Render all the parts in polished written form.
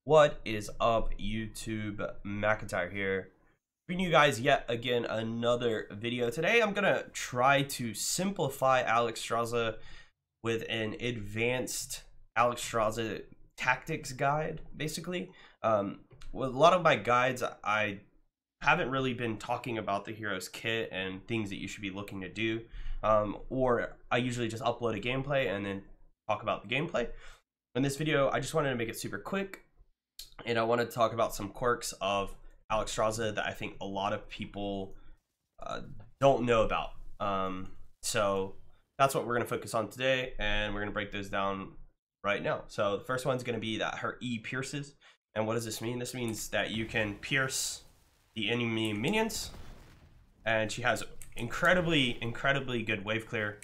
What is up, YouTube? McIntyre here, bringing you guys yet again another video. Today I'm gonna try to simplify Alexstrasza with an advanced Alexstrasza tactics guide, basically. With a lot of my guides, I haven't really been talking about the hero's kit and things that you should be looking to do, or I usually just upload a gameplay and then talk about the gameplay. In this video, I just wanted to make it super quick, and I want to talk about some quirks of Alexstrasza that I think a lot of people don't know about. So that's what we're going to focus on today, and we're going to break those down right now. So the first one's going to be that her E pierces. And what does this mean? This means that you can pierce the enemy minions, and she has incredibly good wave clear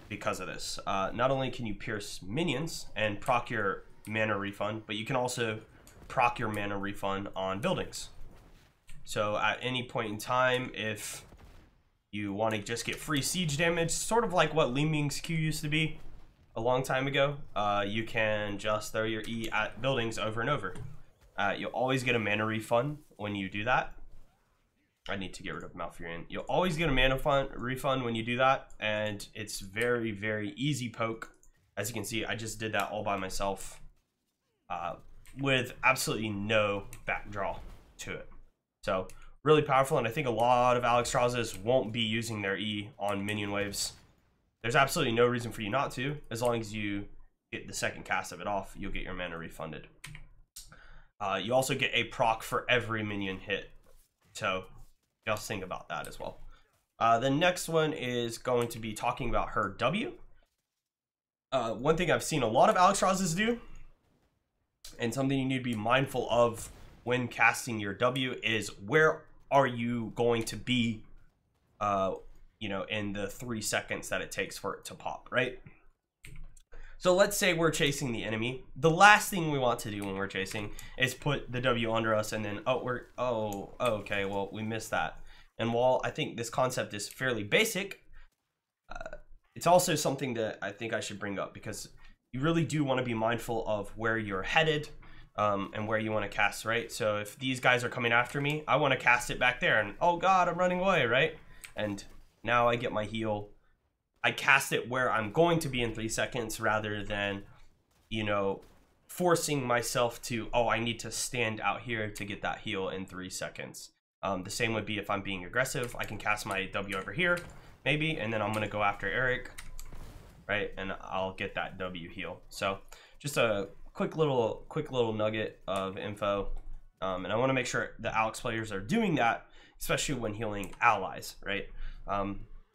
because of this. Not only can you pierce minions and proc your mana refund, but you can also proc your mana refund on buildings. So at any point in time, if you want to just get free siege damage, sort of like what Li Ming's Q used to be a long time ago, you can just throw your E at buildings over and over. You'll always get a mana refund when you do that. I need to get rid of Malfurion. You'll always get a mana refund when you do that, and it's very easy poke. As you can see, I just did that all by myself with absolutely no backdraw to it. So really powerful, and I think a lot of Alexstrazzas won't be using their E on minion waves. There's absolutely no reason for you not to. As long as you get the second cast of it off, you'll get your mana refunded. You also get a proc for every minion hit, so just think about that as well. The next one is going to be talking about her W. One thing I've seen a lot of Alexstrazzas do, and something you need to be mindful of when casting your W, is where are you going to be, you know, in the 3 seconds that it takes for it to pop, right? So let's say we're chasing the enemy. The last thing we want to do when we're chasing is put the W under us and then, okay, well, we missed that. And while I think this concept is fairly basic, it's also something that I think I should bring up, because you really do want to be mindful of where you're headed and where you want to cast, right? So if these guys are coming after me, I want to cast it back there, and oh god, I'm running away, right? And now I get my heal. I cast it where I'm going to be in 3 seconds, rather than, you know, forcing myself to, oh, I need to stand out here to get that heal in 3 seconds. The same would be if I'm being aggressive. I can cast my W over here, maybe, and then I'm gonna go after Eric, right? And I'll get that W heal. So just a quick little nugget of info, and I want to make sure the Alex players are doing that, especially when healing allies, right?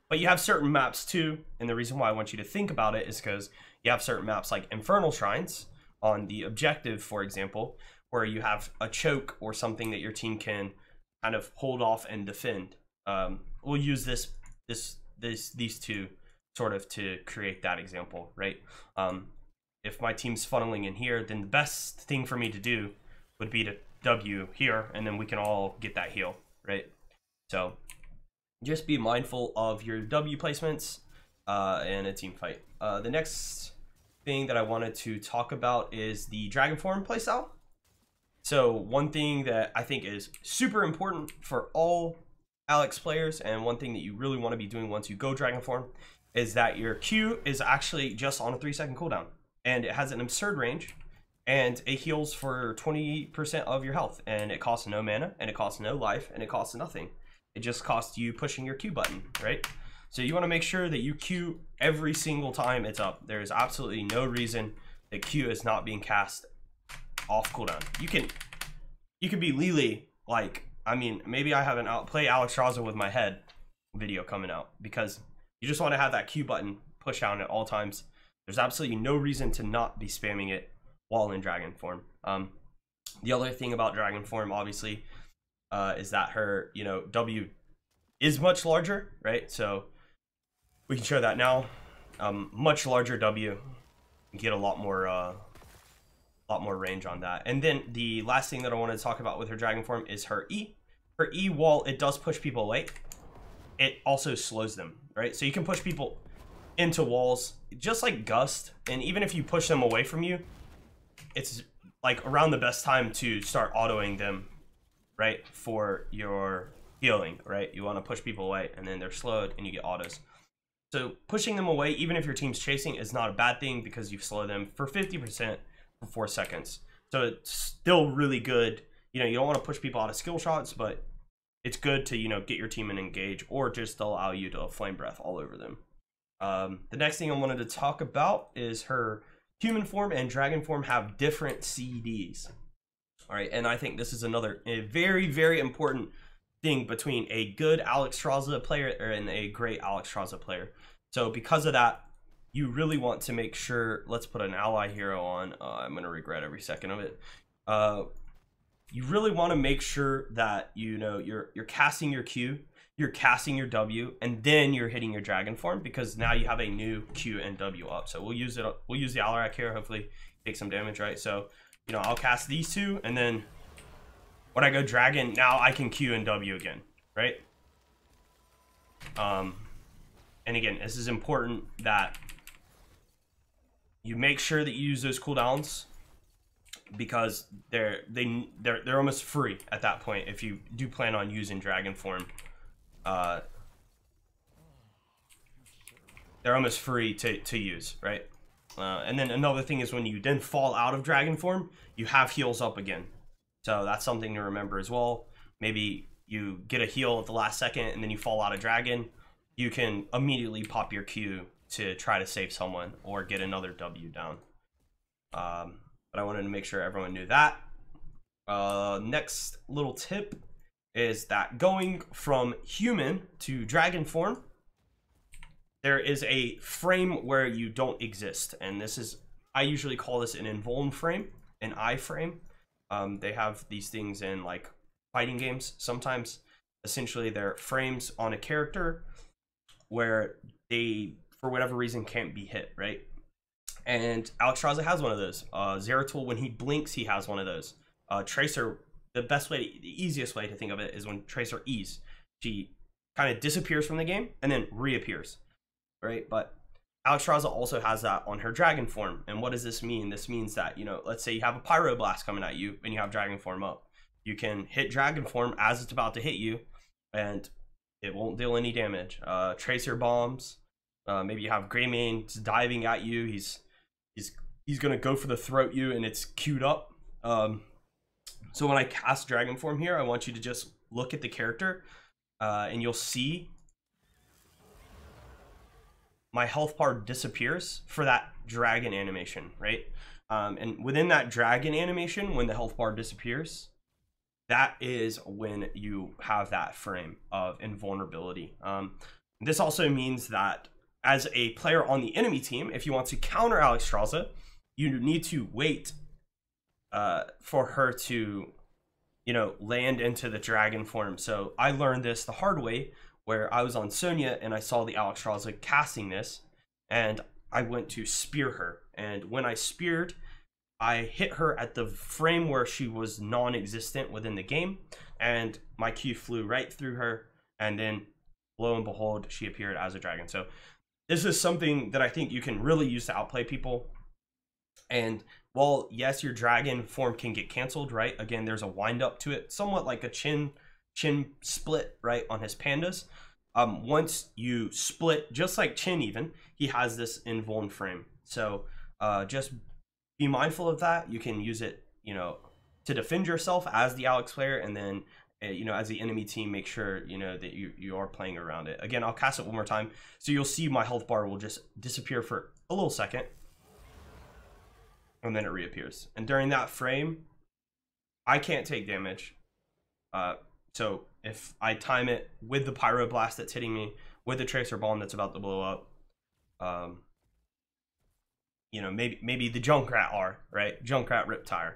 But you have certain maps too, and the reason why I want you to think about it is because you have certain maps like Infernal Shrines on the objective, for example, where you have a choke or something that your team can kind of hold off and defend. We'll use these two sort of to create that example, right? If my team's funneling in here, then the best thing for me to do would be to W here, and then we can all get that heal, right? So just be mindful of your W placements in a team fight. The next thing that I wanted to talk about is the Dragon Form playstyle. So one thing that I think is super important for all Alex players, and one thing that you really want to be doing once you go Dragon Form, is that your Q is actually just on a 3-second cooldown, and it has an absurd range, and it heals for 20% of your health, and it costs no mana, and it costs no life, and it costs nothing. It just costs you pushing your Q button, right? So you want to make sure that you Q every single time it's up. There is absolutely no reason that Q is not being cast off cooldown. You can be Lily, like, I mean, maybe I have an play Alexstrasza with my head video coming out, because you just want to have that Q button push down at all times. There's absolutely no reason to not be spamming it while in Dragon Form. The other thing about Dragon Form, obviously, is that her, you know, W is much larger, right? So we can show that now. Much larger W, get a lot more range on that. And then the last thing that I want to talk about with her Dragon Form is her E. Her E, while it does push people away, it also slows them, right? So you can push people into walls just like Gust, and even if you push them away from you, it's like around the best time to start autoing them, right, for your healing, right? You want to push people away, and then they're slowed, and you get autos. So pushing them away, even if your team's chasing, is not a bad thing because you've slowed them for 50% for 4 seconds. So it's still really good. You know, you don't want to push people out of skill shots, but it's good to, you know, get your team in engage or just allow you to flame breath all over them. The next thing I wanted to talk about is her human form and dragon form have different CDs. All right, and I think this is a very, very important thing between a good Alexstrasza player and a great Alexstrasza player. So because of that, you really want to make sure, let's put an ally hero on. I'm going to regret every second of it. You really want to make sure that, you know, you're casting your Q, you're casting your W, and then you're hitting your dragon form, because now you have a new Q and W up. So we'll use the Alarak here, hopefully take some damage, right? So, you know, I'll cast these two, and then when I go dragon, now I can Q and W again, right? And again, this is important that you make sure that you use those cooldowns, because they're almost free at that point if you do plan on using dragon form. They're almost free to use, right? And then another thing is, when you then fall out of dragon form, you have heals up again. So that's something to remember as well. Maybe you get a heal at the last second and then you fall out of dragon. You can immediately pop your Q to try to save someone or get another W down. But I wanted to make sure everyone knew that. Next little tip is that going from human to dragon form, there is a frame where you don't exist. And this is, I usually call this an invuln frame, an I frame. They have these things in like fighting games sometimes. Essentially, they're frames on a character where they, for whatever reason, can't be hit, right? And Alexstrasza has one of those. Zeratul, when he blinks, he has one of those. Tracer, the easiest way to think of it is when Tracer E's. She kind of disappears from the game and then reappears, right? But Alexstrasza also has that on her dragon form. And what does this mean? This means that, you know, let's say you have a pyroblast coming at you and you have dragon form up. You can hit dragon form as it's about to hit you and it won't deal any damage. Tracer bombs. Maybe you have Greymane diving at you. He's gonna go for the throat you, and it's queued up. So when I cast dragon form here, I want you to just look at the character, and you'll see my health bar disappears for that dragon animation, right? And within that dragon animation, when the health bar disappears, that is when you have that frame of invulnerability. This also means that as a player on the enemy team, if you want to counter Alexstrasza, you need to wait for her to, you know, land into the dragon form. So I learned this the hard way, where I was on Sonya and I saw the Alexstrasza casting this, and I went to spear her. And when I speared, I hit her at the frame where she was non-existent within the game, and my Q flew right through her, and then lo and behold, she appeared as a dragon. So this is something that I think you can really use to outplay people. And while, yes, your dragon form can get canceled, right? Again, there's a wind up to it, somewhat like a chin split, right, on his pandas. Once you split, just like Chin even, he has this invuln frame. So just be mindful of that. You can use it, you know, to defend yourself as the Alex player, and then you know, as the enemy team, make sure, you know, that you are playing around it. Again, I'll cast it one more time, so you'll see my health bar will just disappear for a little second, and then it reappears. And during that frame, I can't take damage. So if I time it with the pyroblast that's hitting me, with the tracer bomb that's about to blow up, you know, maybe the Junkrat R, right? Junkrat Riptire.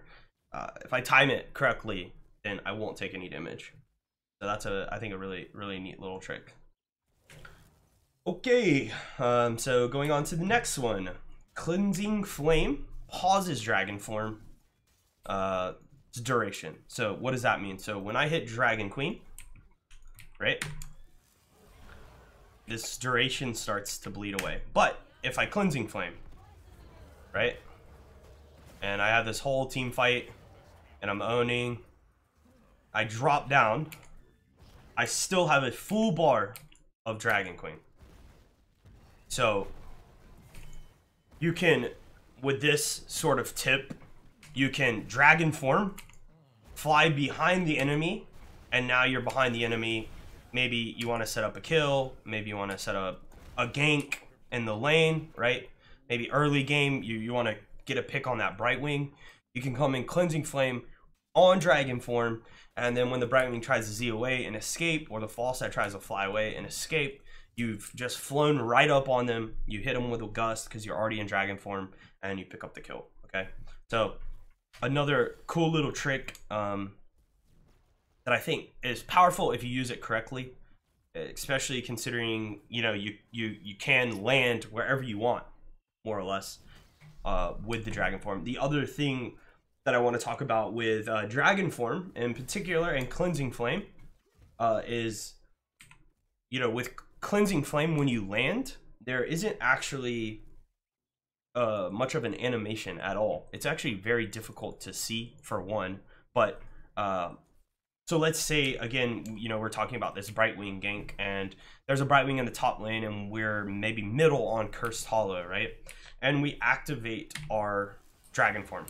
If I time it correctly, then I won't take any damage. So that's I think a really, really neat little trick. Okay, so going on to the next one. Cleansing Flame pauses dragon form duration. So what does that mean? So when I hit Dragon Queen, right, this duration starts to bleed away. But if I Cleansing Flame, right, and I have this whole team fight, and I'm owning. I drop down. I still have a full bar of Dragon Queen. So you can, with this sort of tip, you can dragon form, fly behind the enemy, and now you're behind the enemy. Maybe you want to set up a kill, maybe you want to set up a gank in the lane, right? Maybe early game, you want to get a pick on that Brightwing. You can come in Cleansing Flame on dragon form, and then when the Brightwing tries to Z away and escape, or the Falstad tries to fly away and escape, you've just flown right up on them. You hit them with a gust because you're already in dragon form, and you pick up the kill. Okay, so another cool little trick that I think is powerful if you use it correctly, especially considering, you know, you can land wherever you want, more or less, with the dragon form. The other thing that I want to talk about with dragon form in particular and Cleansing Flame is, you know, with Cleansing Flame, when you land, there isn't actually much of an animation at all. It's actually very difficult to see, for one. But so let's say, again, you know, we're talking about this Brightwing gank, and there's a Brightwing in the top lane, and we're maybe middle on Cursed Hollow, right? And we activate our dragon form.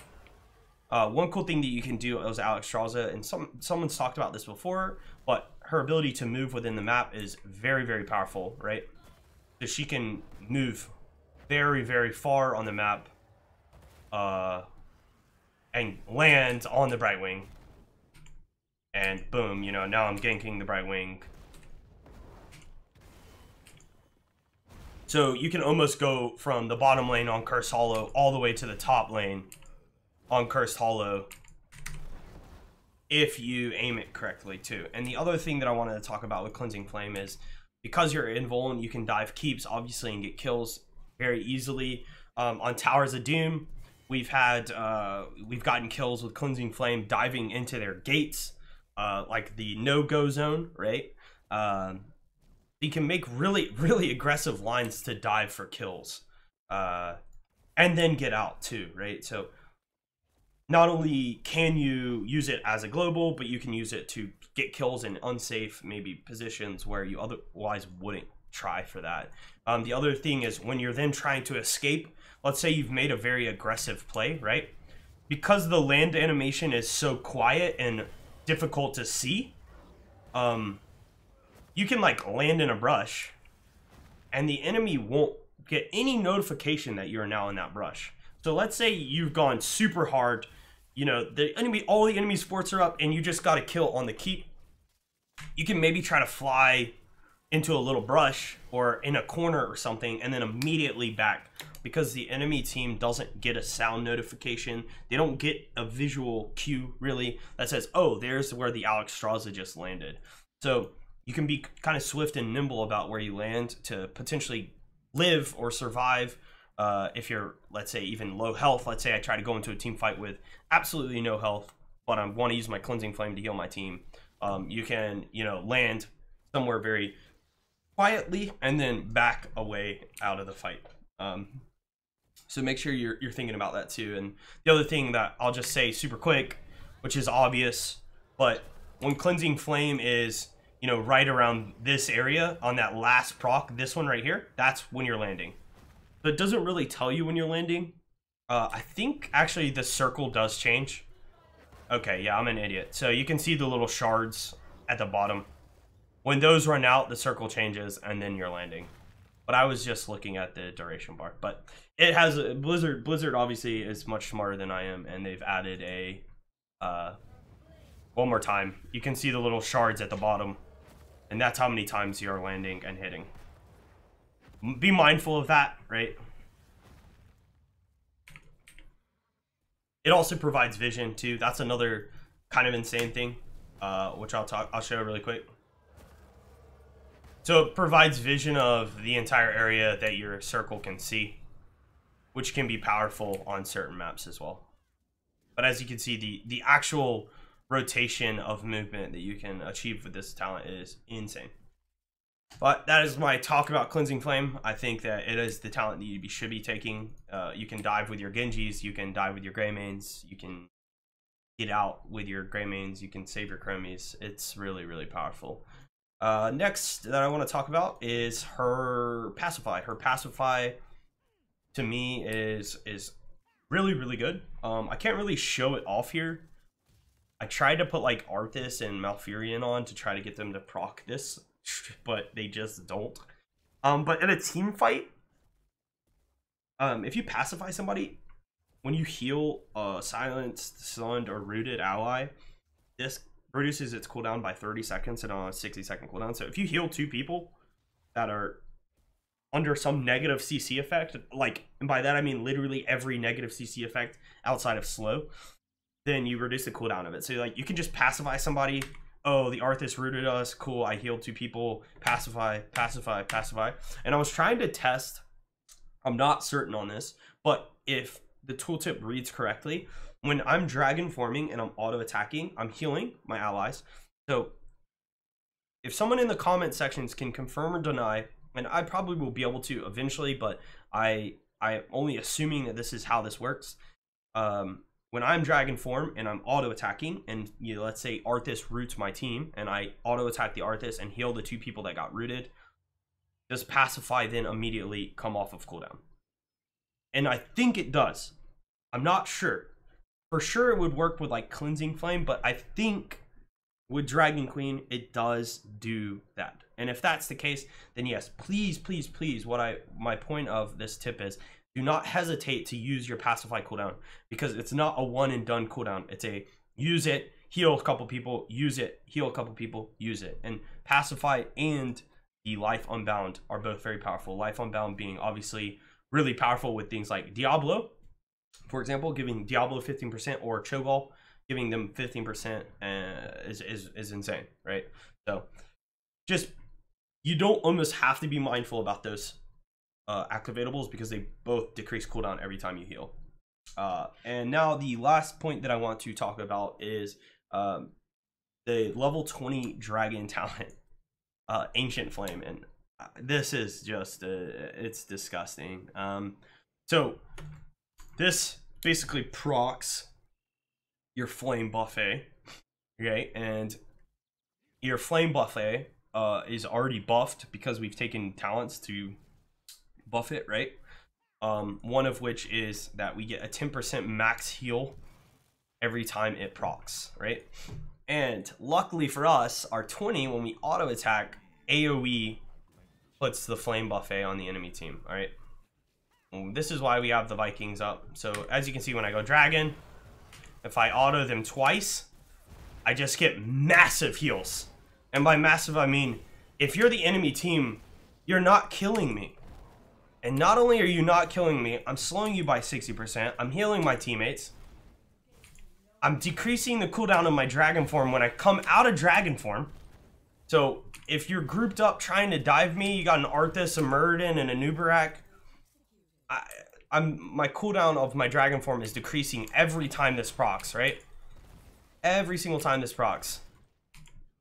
One cool thing that you can do is Alexstrasza, and someone's talked about this before, but her ability to move within the map is very, very powerful, right? So she can move very, very far on the map and land on the Brightwing. And boom, you know, now I'm ganking the Brightwing. So you can almost go from the bottom lane on Cursed Hollow all the way to the top lane on Cursed Hollow if you aim it correctly too. And the other thing that I wanted to talk about with Cleansing Flame is, because you're invuln, you can dive keeps obviously and get kills very easily. On Towers of Doom, we've gotten kills with Cleansing Flame diving into their gates, like the no-go zone, right? You can make really, really aggressive lines to dive for kills, and then get out too, right? So not only can you use it as a global, but you can use it to get kills in unsafe, maybe positions where you otherwise wouldn't try for that. The other thing is, when you're then trying to escape, let's say you've made a very aggressive play, right? Because the land animation is so quiet and difficult to see, you can like land in a brush and the enemy won't get any notification that you're now in that brush. So let's say you've gone super hard, you know, all the enemy sports are up and you just got a kill on the keep. You can maybe try to fly into a little brush or in a corner or something and then immediately back, because the enemy team doesn't get a sound notification. They don't get a visual cue really that says, oh, there's where the Alexstrasza just landed. So you can be kind of swift and nimble about where you land to potentially live or survive. If you're, let's say, even low health. Let's say I try to go into a team fight with absolutely no health, but I want to use my Cleansing Flame to heal my team. You can, you know, land somewhere very quietly and then back away out of the fight. So make sure you're thinking about that too. And the other thing that I'll just say super quick, which is obvious, but when Cleansing Flame is, you know, right around this area on that last proc, this one right here, that's when you're landing. So it doesn't really tell you when you're landing. I think actually the circle does change. Okay, yeah, I'm an idiot. So you can see the little shards at the bottom. When those run out, the circle changes and then you're landing. But I was just looking at the duration bar. But it has a Blizzard obviously is much smarter than I am, and they've added a one more time. You can see the little shards at the bottom, and that's how many times you're landing and hitting. Be mindful of that, right? It also provides vision too. That's another kind of insane thing, which I'll show really quick. So it provides vision of the entire area that your circle can see, which can be powerful on certain maps as well. But as you can see, the actual rotation of movement that you can achieve with this talent is insane. But that is my talk about Cleansing Flame. I think that it is the talent that you should be taking. You can dive with your Genjis, you can dive with your Greymanes, you can get out with your Greymanes, you can save your Chromies. It's really, really powerful. Next that I want to talk about is her Pacify. Her Pacify, to me, is really, really good. I can't really show it off here. I tried to put like Arthas and Malfurion on to try to get them to proc this, but they just don't. But in a team fight, if you pacify somebody, when you heal a silenced, stunned, or rooted ally, this reduces its cooldown by 30 seconds and on a 60-second cooldown. So if you heal 2 people that are under some negative CC effect, like, and by that I mean literally every negative CC effect outside of slow, then you reduce the cooldown of it. So like you can just pacify somebody. Oh, the Arthas rooted us. Cool, I healed 2 people. Pacify, pacify, pacify. And I was trying to test, I'm not certain on this, but if the tooltip reads correctly, when I'm dragon forming and I'm auto attacking, I'm healing my allies. So if someone in the comment sections can confirm or deny, and I probably will be able to eventually, but I'm only assuming that this is how this works. When I'm dragon form and I'm auto attacking, and let's say Arthas roots my team, and I auto attack the Arthas and heal the 2 people that got rooted, does Pacify then immediately come off of cooldown? And I think it does. I'm not sure. For sure it would work with like Cleansing Flame, but I think with Dragon Queen it does do that. And if that's the case, then yes, please, please, please, my point of this tip is, do not hesitate to use your Pacify cooldown, because it's not a one and done cooldown. It's a use it, heal a couple people, use it, heal a couple people, use it. And Pacify and the Life Unbound are both very powerful. Life Unbound being obviously really powerful with things like Diablo, for example, giving Diablo 15%, or Cho'Gall giving them 15% is insane, right? So just, you don't almost have to be mindful about those activatables, because they both decrease cooldown every time you heal. And now the last point that I want to talk about is the level 20 dragon talent, Ancient Flame. And this is just it's disgusting. So this basically procs your flame buffet, okay? And your flame buffet is already buffed because we've taken talents to buff it, right? One of which is that we get a 10% max heal every time it procs, right? And luckily for us, our 20, when we auto attack, AoE puts the flame buffet on the enemy team, all right? And this is why we have the Vikings up. So as you can see, when I go dragon, if I auto them twice, I just get massive heals. And by massive, I mean, if you're the enemy team, you're not killing me. And not only are you not killing me, I'm slowing you by 60%. I'm healing my teammates. I'm decreasing the cooldown of my dragon form when I come out of dragon form. So if you're grouped up trying to dive me, you got an Arthas, a Muradin, and a Nubarak, my cooldown of my dragon form is decreasing every time this procs, right? Every single time this procs,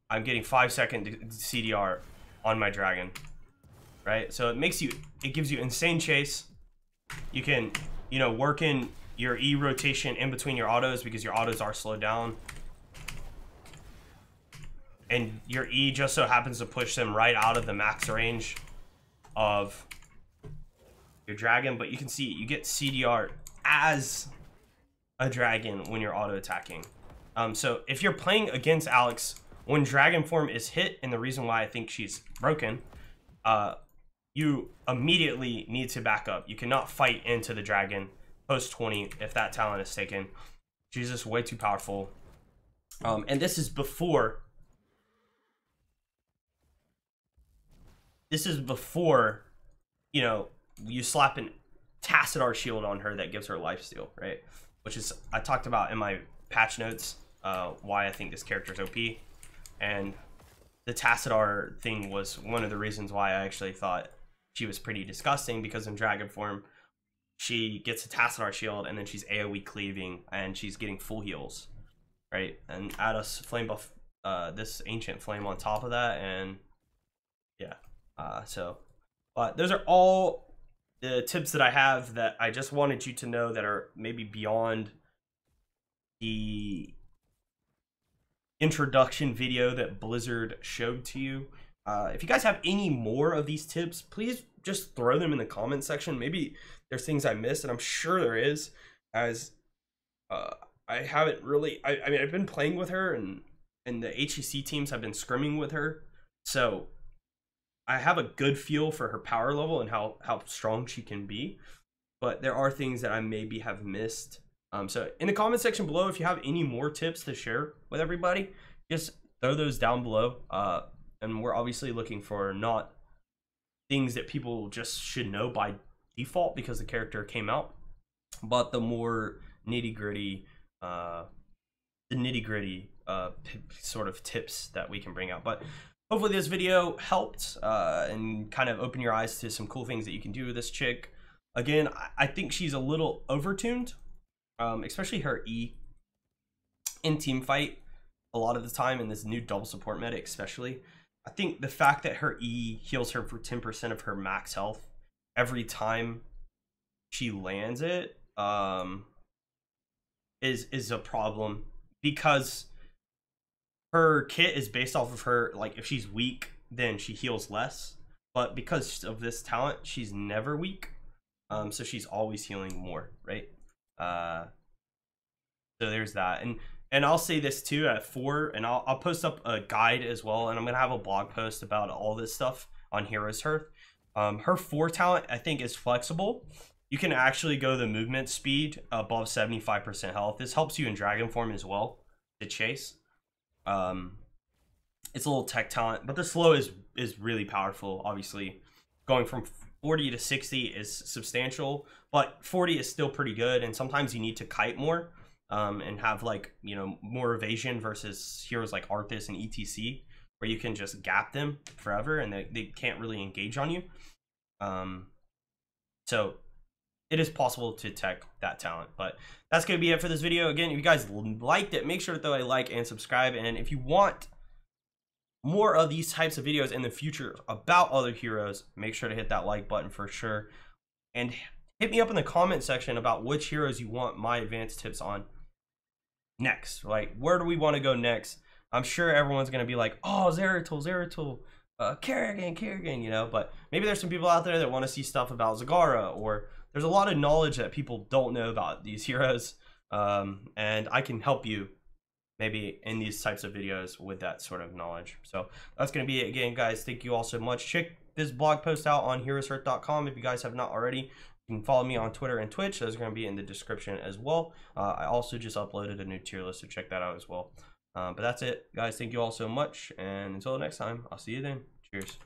I'm getting 5-second CDR on my dragon, right? So it gives you insane chase. You can, work in your E rotation in between your autos, because your autos are slowed down. And your E just so happens to push them right out of the max range of your dragon. But you can see you get CDR as a dragon when you're auto attacking. So if you're playing against Alex when dragon form is hit, and the reason why I think she's broken, you immediately need to back up. You cannot fight into the dragon post 20 if that talent is taken. She's just way too powerful. And this is before you slap an Tassadar shield on her that gives her lifesteal, right? Which is, I talked about in my patch notes, why I think this character is OP. And the Tassadar thing was one of the reasons why I actually thought she was pretty disgusting, because in dragon form, she gets a Tassadar shield and then she's AoE cleaving and she's getting full heals, right? And add us flame buff, this Ancient Flame on top of that, and yeah, But those are all the tips that I have that I just wanted you to know that are maybe beyond the introduction video that Blizzard showed to you. If you guys have any more of these tips, please just throw them in the comment section. Maybe there's things I missed, and I'm sure there is, as I haven't really, I mean, I've been playing with her, and the HEC teams have been scrimming with her, so I have a good feel for her power level and how strong she can be, but there are things that I maybe have missed. So in the comment section below, if you have any more tips to share with everybody, just throw those down below. And we're obviously looking for not things that people just should know by default because the character came out, but the more nitty-gritty, sort of tips that we can bring out. But hopefully this video helped and kind of open your eyes to some cool things that you can do with this chick. Again, I think she's a little overtuned, especially her E in team fight a lot of the time in this new double support meta especially. I think the fact that her E heals her for 10% of her max health every time she lands it is a problem, because her kit is based off of her, like, if she's weak then she heals less, but because of this talent she's never weak, so she's always healing more, right? So there's that. And I'll say this too, at 4, and I'll post up a guide as well, and I'm gonna have a blog post about all this stuff on Heroes Hearth. Her 4 talent, I think, is flexible. You can actually go the movement speed above 75% health. This helps you in dragon form as well to chase. It's a little tech talent, but the slow is really powerful. Obviously, going from 40 to 60 is substantial, but 40 is still pretty good, and sometimes you need to kite more. And have, like, you know, more evasion versus heroes like Arthas and ETC, where you can just gap them forever and they can't really engage on you. So it is possible to tech that talent. But that's going to be it for this video. Again, if you guys liked it, make sure to throw a like and subscribe. And if you want more of these types of videos in the future about other heroes, make sure to hit that like button for sure. And hit me up in the comment section about which heroes you want my advanced tips on next. Like, where do we want to go next? I'm sure everyone's going to be like, oh, Zeratul, Kerrigan, you know, but maybe there's some people out there that want to see stuff about Zagara, or there's a lot of knowledge that people don't know about these heroes, and I can help you maybe in these types of videos with that sort of knowledge. So that's going to be it. Again, guys, thank you all so much. Check this blog post out on heroeshearth.com if you guys have not already. You can follow me on Twitter and Twitch. Those are going to be in the description as well. I also just uploaded a new tier list, so check that out as well. But that's it, guys. Thank you all so much, and until next time, I'll see you then. Cheers.